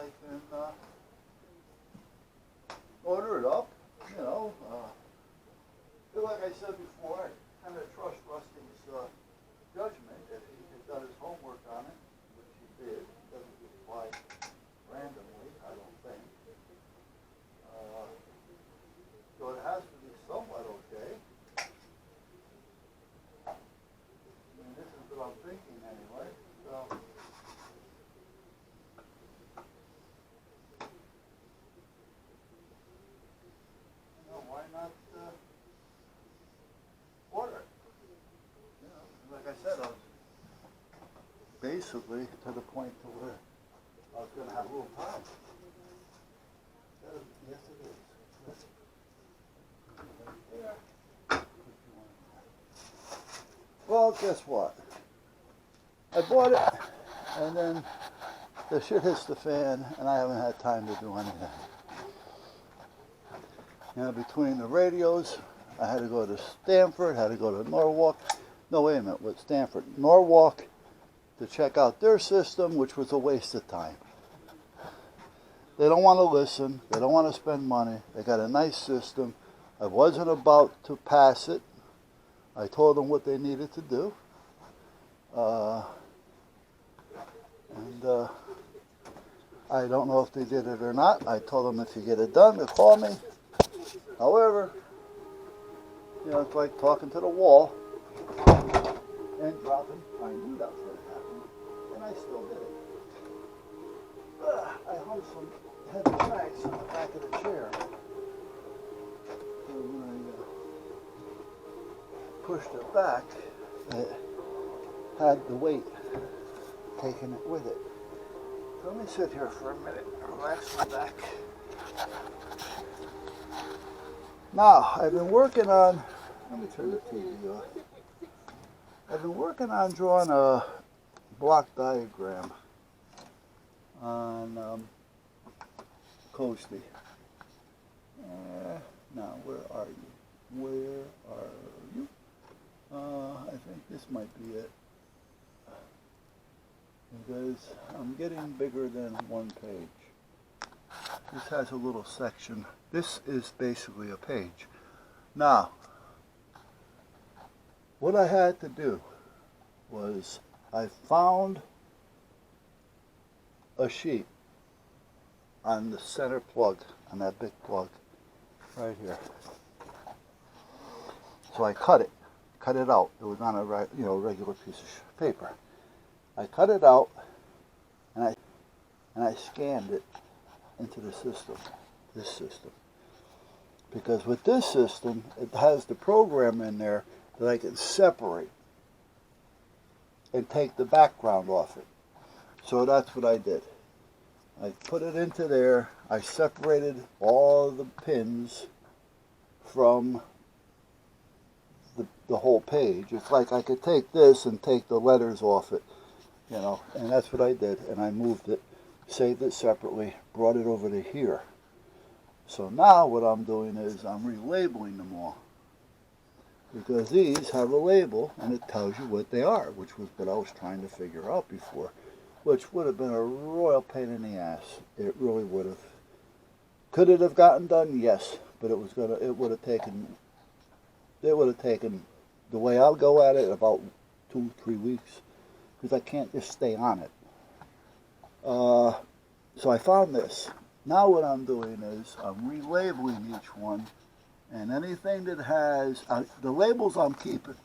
I can order it up, you know. Like I said before, I kind of trust Rusty's judgment that he had done his homework on it, which he did. He doesn't just fly randomly, I don't think. So it has to be somewhat okay. I mean, this is what I'm thinking anyway. So. Why not order it? You know, like I said, I was basically to the point to where I was going to have a little time. Yes, it is. Right there. Well, guess what? I bought it, and then the shit hits the fan, and I haven't had time to do anything. You know, between the radios, I had to go to Stanford, had to go to Norwalk. No, wait a minute, what Stanford? Norwalk to check out their system, which was a waste of time. They don't want to listen. They don't want to spend money. They got a nice system. I wasn't about to pass it. I told them what they needed to do. I don't know if they did it or not. I told them if you get it done, to call me. However, you know, it's like talking to the wall and dropping. I knew that was going to happen, and I still did it. I hung some heavy bags on the back of the chair. And when I pushed it back, it had the weight taking it with it. So let me sit here for a minute and relax my back. Now, I've been working on, let me turn the TV off. I've been working on drawing a block diagram on Coastie. Now, where are you? Where are you? I think this might be it. Because I'm getting bigger than one page. This has a little section. This is basically a page. Now, what I had to do was I found a sheet on the center plug, on that big plug right here. So I cut it out. It was on a regular piece of paper. I cut it out and I scanned it into the system, this system. Because with this system, it has the program in there that I can separate and take the background off it. So that's what I did. I put it into there. I separated all the pins from the whole page. It's like I could take this and take the letters off it, you know, and that's what I did. And I moved it, saved it separately, brought it over to here. So now what I'm doing is I'm relabeling them all. Because these have a label and it tells you what they are, which was what I was trying to figure out before. Which would have been a royal pain in the ass. It really would have. Could it have gotten done? Yes. But it would have taken the way I'll go at it about 2-3 weeks. Because I can't just stay on it. So I found this. Now what I'm doing is I'm relabeling each one, and anything that has, the labels I'm keeping,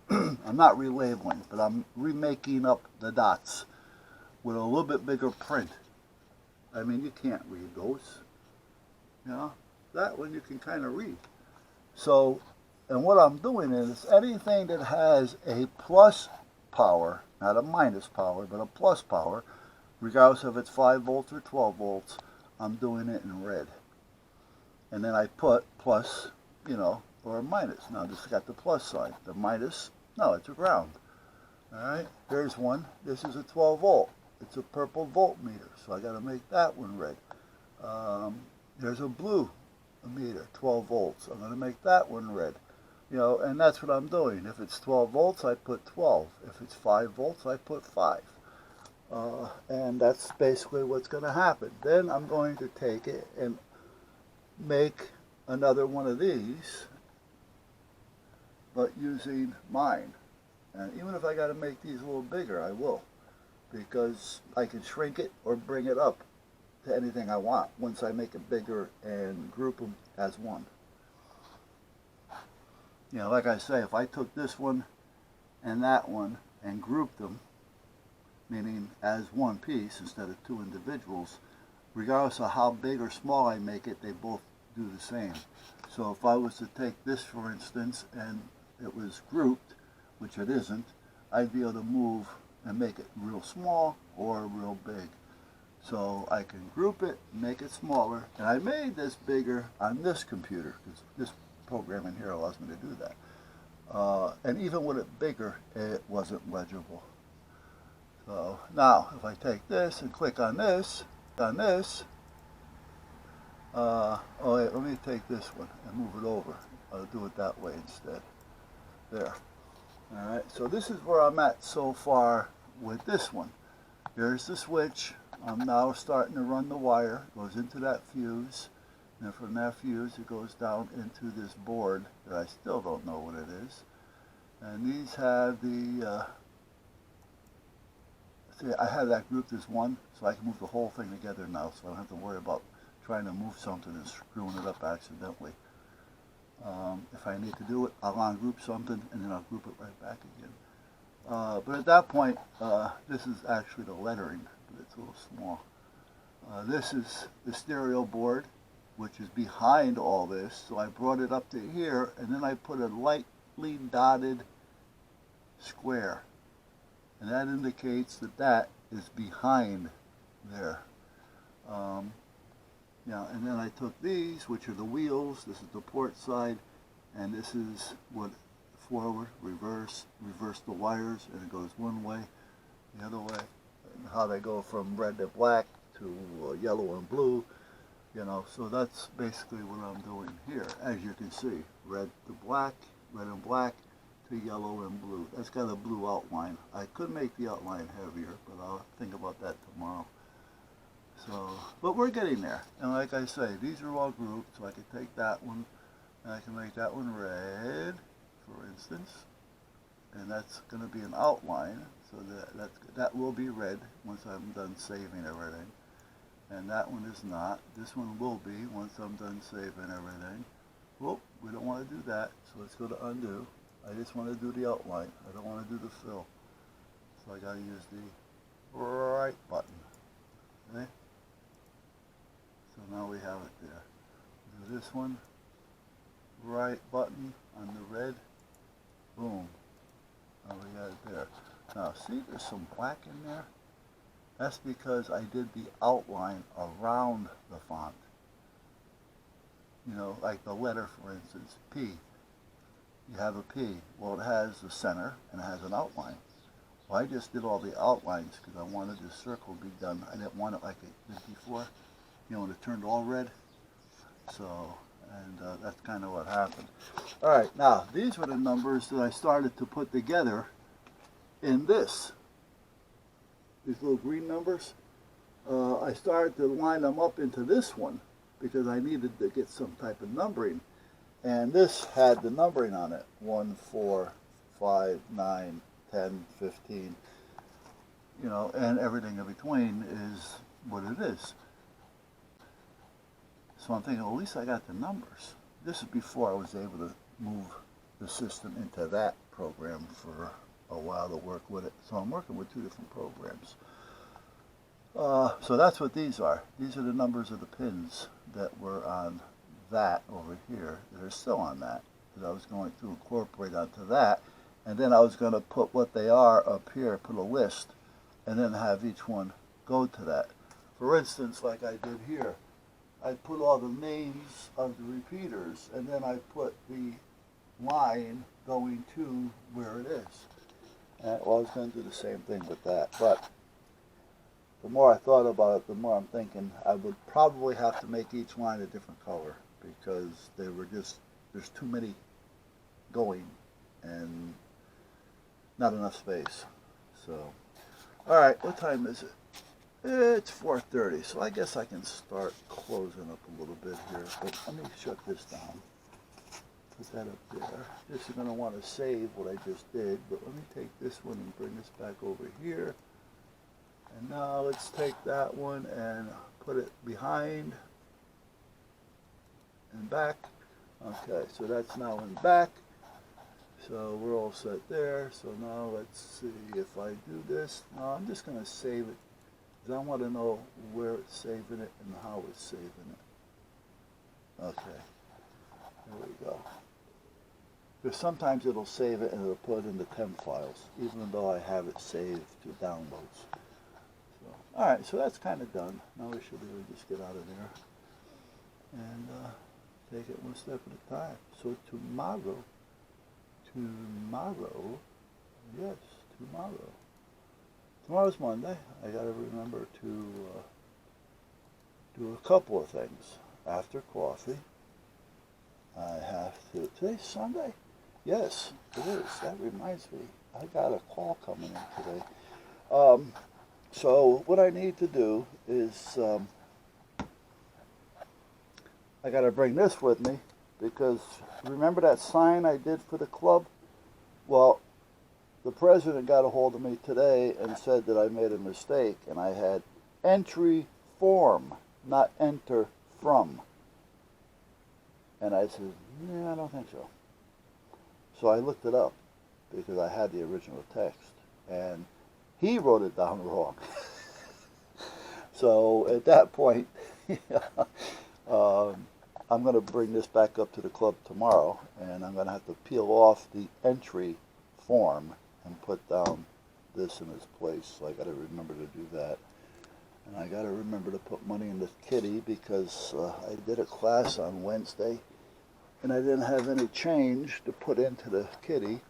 I'm not relabeling, but I'm remaking up the dots with a little bit bigger print. I mean, you can't read those, you know, that one you can kind of read. So, and what I'm doing is anything that has a plus power, not a minus power, but a plus power, regardless if it's 5 volts or 12 volts, I'm doing it in red. And then I put plus, you know, or minus. Now this has got the plus sign. The minus, no, it's a ground. Alright, there's one. This is a 12 volt. It's a purple voltmeter, so I got to make that one red. There's a blue meter, 12 volts. I'm going to make that one red. You know, and that's what I'm doing. If it's 12 volts, I put 12. If it's 5 volts, I put 5. And that's basically what's going to happen. Then I'm going to take it and make another one of these, but using mine. And even if I got to make these a little bigger, I will, because I can shrink it or bring it up to anything I want once I make it bigger and group them as one. You know, like I say, if I took this one and that one and grouped them, meaning as one piece instead of two individuals, regardless of how big or small I make it, they both do the same. So if I was to take this, for instance, and it was grouped, which it isn't, I'd be able to move and make it real small or real big. So I can group it, make it smaller, and I made this bigger on this computer, because this program in here allows me to do that. And even with it bigger, it wasn't legible. So now, if I take this and click on this, oh wait, let me take this one and move it over. I'll do it that way instead. There. Alright, so this is where I'm at so far with this one. Here's the switch. I'm now starting to run the wire. It goes into that fuse. And from that fuse it goes down into this board that I still don't know what it is. And these have the, see, I have that grouped as one, so I can move the whole thing together now, so I don't have to worry about trying to move something and screwing it up accidentally. If I need to do it, I'll ungroup something and then I'll group it right back again. But at that point, this is actually the lettering, but it's a little small. This is the stereo board, which is behind all this, so I brought it up to here, and then I put a lightly dotted square, and that indicates that that is behind there. Yeah, and then I took these, which are the wheels. This is the port side, and this is what forward, reverse the wires, and it goes one way, the other way, and how they go from red to black to yellow and blue, you know. So that's basically what I'm doing here. As you can see, red to black, red and black to yellow and blue. That's got a blue outline. I could make the outline heavier, but I'll think about that tomorrow. So, but we're getting there. And like I say, these are all grouped, so I can take that one, and I can make that one red, for instance. And that's going to be an outline, so that will be red once I'm done saving everything. And that one is not. This one will be once I'm done saving everything. Whoop, we don't want to do that, so let's go to undo. I just want to do the outline. I don't want to do the fill. So I got to use the right button. Okay? So now we have it there. Do this one, right button on the red, boom. Now we got it there. Now see, there's some black in there. That's because I did the outline around the font. You know, like the letter, for instance, P. You have a P. Well, it has the center and it has an outline. Well, I just did all the outlines because I wanted the circle to be done. I didn't want it like it did before. You know, when it turned all red. So, and that's kind of what happened. All right, now these were the numbers that I started to put together in this. These little green numbers. I started to line them up into this one because I needed to get some type of numbering. And this had the numbering on it. 1, 4, 5, 9, 10, 15. You know, and everything in between is what it is. So I'm thinking, well, at least I got the numbers. This is before I was able to move the system into that program for a while to work with it. So I'm working with two different programs. So that's what these are. These are the numbers of the pins that were on that over here. They're still on that, because I was going to incorporate onto that. And then I was going to put what they are up here, put a list, and then have each one go to that. For instance, like I did here, I put all the names of the repeaters, and then I put the line going to where it is. Well, I was going to do the same thing with that, but the more I thought about it, the more I'm thinking I would probably have to make each line a different color, because they were just, there's too many going and not enough space. So, All right, what time is it? It's 4:30, so I guess I can start closing up a little bit here. But let me shut this down. Put that up there. This is going to want to save what I just did, but let me take this one and bring this back over here. And now let's take that one and put it behind and back. Okay, so that's now in back. So we're all set there. So now let's see if I do this. No, I'm just going to save it because I want to know where it's saving it and how it's saving it. Okay, there we go. Because sometimes it'll save it and it'll put it in the temp files, even though I have it saved to downloads. So, all right, so that's kind of done. Now we should be able to just get out of there and take it one step at a time. So tomorrow, yes, tomorrow's Monday. I got to remember to do a couple of things. After coffee, I have to, today's Sunday? Yes, it is. That reminds me, I got a call coming in today. So what I need to do is, I got to bring this with me because remember that sign I did for the club? Well, the president got a hold of me today and said that I made a mistake and I had entry form, not enter from. And I said, yeah, I don't think so. So I looked it up because I had the original text and he wrote it down wrong. So at that point, I'm going to bring this back up to the club tomorrow and I'm going to have to peel off the entry form and put down this in its place. So I got to remember to do that. And I got to remember to put money in the kitty because I did a class on Wednesday and I didn't have any change to put into the kitty.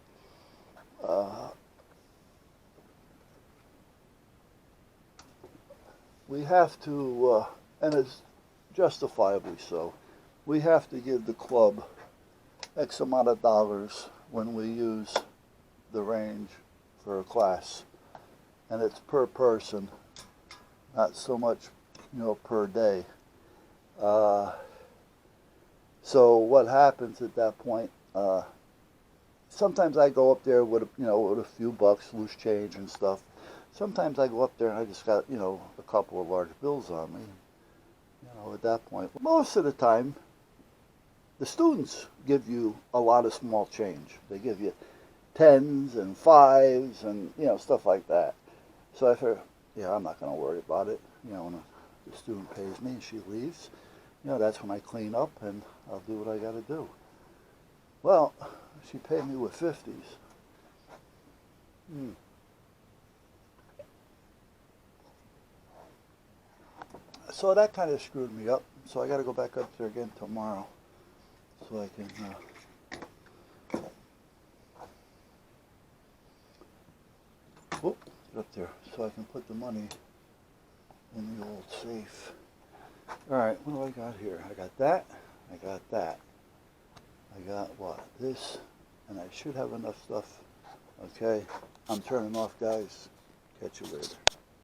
We have to, and it's justifiably so, we have to give the club X amount of dollars when we use the range for a class. And it's per person, not so much, per day. So what happens at that point, sometimes I go up there with, with a few bucks, loose change and stuff. Sometimes I go up there and I just got, a couple of large bills on me. At that point, most of the time, the students give you a lot of small change. They give you tens and fives and, stuff like that. So I figured, I'm not going to worry about it. When the student pays me and she leaves, that's when I clean up and I'll do what I got to do. Well, she paid me with 50s. So that kind of screwed me up. So I got to go back up there again tomorrow so I can up there so I can put the money in the old safe. All right, what do I got here? I got that. I got that. I got what? This, and I should have enough stuff. Okay, I'm turning off, guys. Catch you later.